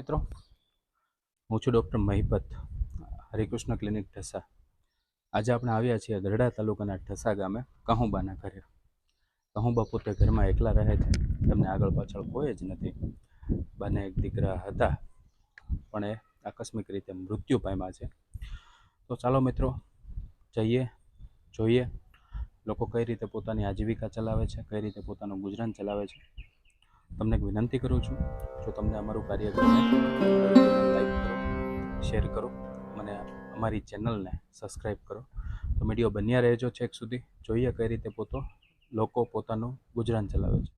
મિત્રો, હું છું ડૉક્ટર મહિપત, હરિકૃષ્ણ ક્લિનિક ઠસા. આજે આપણે આવ્યા છીએ ગઢડા તાલુકાના ઠસા ગામે કહુંબાના ઘરે. કહુંબા પોતે ઘરમાં એકલા રહે છે, તેમને આગળ પાછળ કોઈ જ નથી. બંને એક દીકરા હતા, પણ એ આકસ્મિક રીતે મૃત્યુ પામ્યા છે. તો ચાલો મિત્રો, જઈએ, જોઈએ લોકો કઈ રીતે પોતાની આજીવિકા ચલાવે છે, કઈ રીતે પોતાનું ગુજરાન ચલાવે છે. તમને એક વિનંતી કરું છું, જો તમને અમારું કાર્ય ગમે લાઈક કરો, શેર કરો, મને અમારી ચેનલને સબસ્ક્રાઈબ કરો. તો વિડીયો બન્યા રહેજો છેક સુધી, જોઈએ કઈ રીતે લોકો પોતાનું ગુજરાન ચલાવે છે.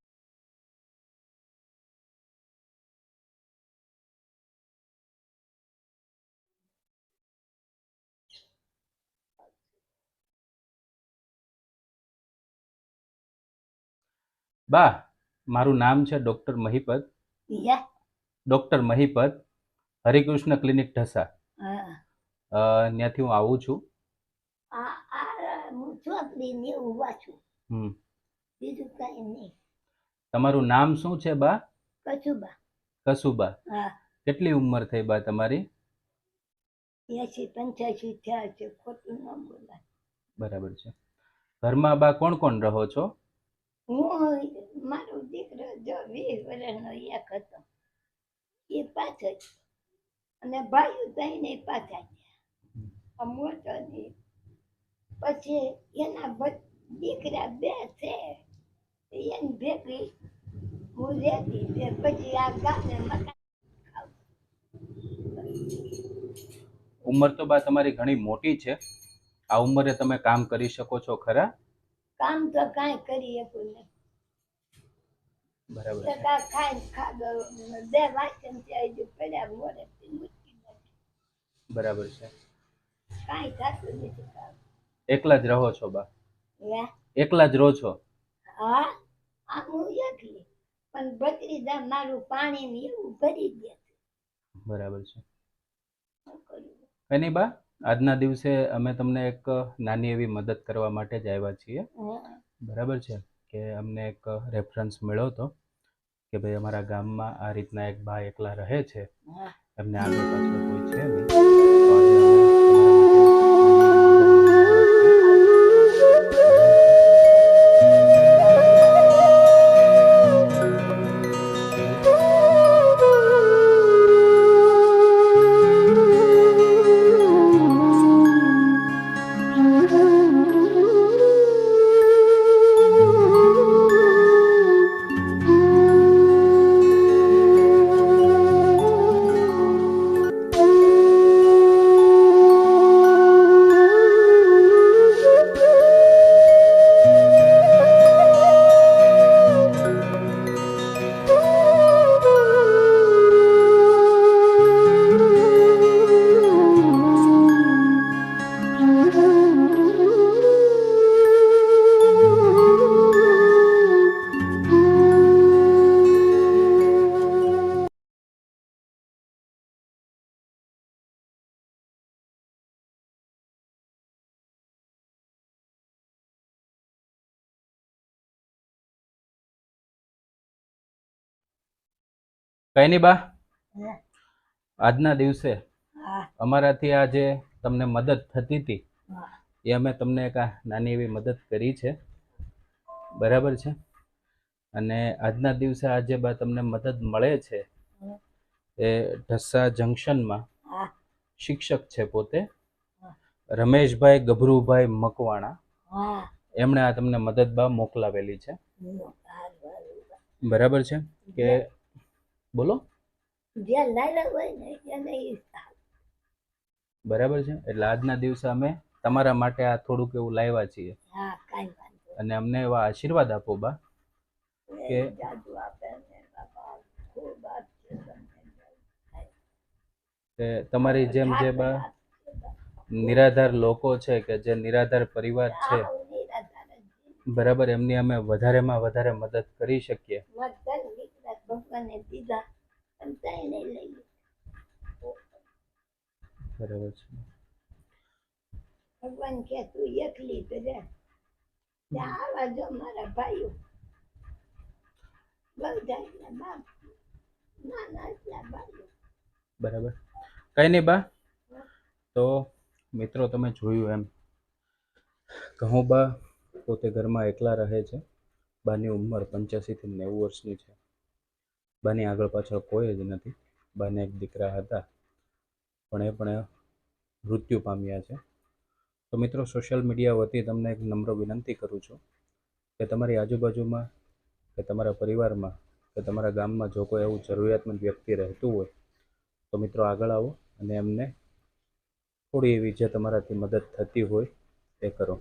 બા, મારું નામ છે doctor Mahipat, doctor Mahipat, Harikrishna clinic Dhasa. ત્યાંથી હું આવું છું. તમારું નામ શું છે બા? કસુબા. કસુબા. કેટલી ઉંમર થઈ બા તમારી? 80-85 થયા છે, ખોટું ન બોલાય. બરાબર છે. ઘરમાં બા કોણ કોણ રહો છો? હું, મારો દીકરો જો 20 વર્ષનો એક હતો, એ પાછળ, અને ભાઈઓ થઈને પાછા ગયા. મોટો નહીં. પછી એના દીકરા 2 છે, એની ભેગી હું રહેતી. પછી આ ગામે મકાન. ઉંમર તો બા તમારી ઘણી મોટી છે. આ ઉંમરે તમે કામ કરી શકો છો ખરા? કામ તો કાંઈ કરી શકું નહીં. બરાબર. બરાબર છે. કાંઈ થતું નથી. એકલા જ રહો છો બા? એકલા જ રહો છો? હા, હું એકલી, પણ ભત્રીજા મારું પાણી ને એવું ભરી દે. બરાબર છે. કઈ નહીં બા, આજના દિવસે અમે તમને એક નાની એવી મદદ કરવા માટે જ આવ્યા છીએ. બરાબર છે કે અમને એક રેફરન્સ મળ્યો હતો કે ભાઈ અમારા ગામમાં આ રીતના એક બા એકલા રહે છે, એમને આગળ પાછળ કોઈ છે નહીં. કઈ નહીં બા, આજના દિવસે અમારાથી આ જે તમને મદદ થતી હતી એ અમે તમને એક નાની એવી મદદ કરી છે. બરાબર છે. અને આજના દિવસે આજે બા તમને મદદ મળે છે એ ઢસા જંકશનમાં શિક્ષક છે પોતે, રમેશભાઈ ગભરુભાઈ મકવાણા, એમણે આ તમને મદદ બા મોકલાવેલી છે. બરાબર છે કે બોલો. બરાબર છે. એટલે આજના દિવસે અમે તમારા માટે આ થોડુંક એવું લાવ્યા છીએ, અને અમને એવા આશીર્વાદ આપો બા કે તમારી જેમ જે બા નિરાધાર લોકો છે કે જે નિરાધાર પરિવાર છે, બરાબર, એમની અમે વધારેમાં વધારે મદદ કરી શકીએ. બરાબર છે. ભગવાન કે તું એકલી તો રે, આવા જો મારા ભાઈઓ બહુ જાય બાપ, નાના એટલા ભાઈઓ બરાબર, કંઈ નહીં બા. તો મિત્રો તમે જોયું એમ કહુંબા પોતે ઘરમાં એકલા રહે છે. બાની ઉંમર 85 થી 90 વર્ષની છે. બાની આગળ પાછળ કોઈ જ નથી. બાને એક દીકરા હતા, પણ એ પણ મૃત્યુ પામ્યા છે. તો મિત્રો, સોશિયલ મીડિયા વતી તમને એક નમ્ર વિનંતી કરું છું કે તમારી આજુબાજુમાં કે તમારા પરિવારમાં કે તમારા ગામમાં જો કોઈ એવું જરૂરિયાતમંદ વ્યક્તિ રહેતું હોય તો મિત્રો આગળ આવો અને એમને થોડી એવી જે તમારાથી મદદ થતી હોય એ કરો.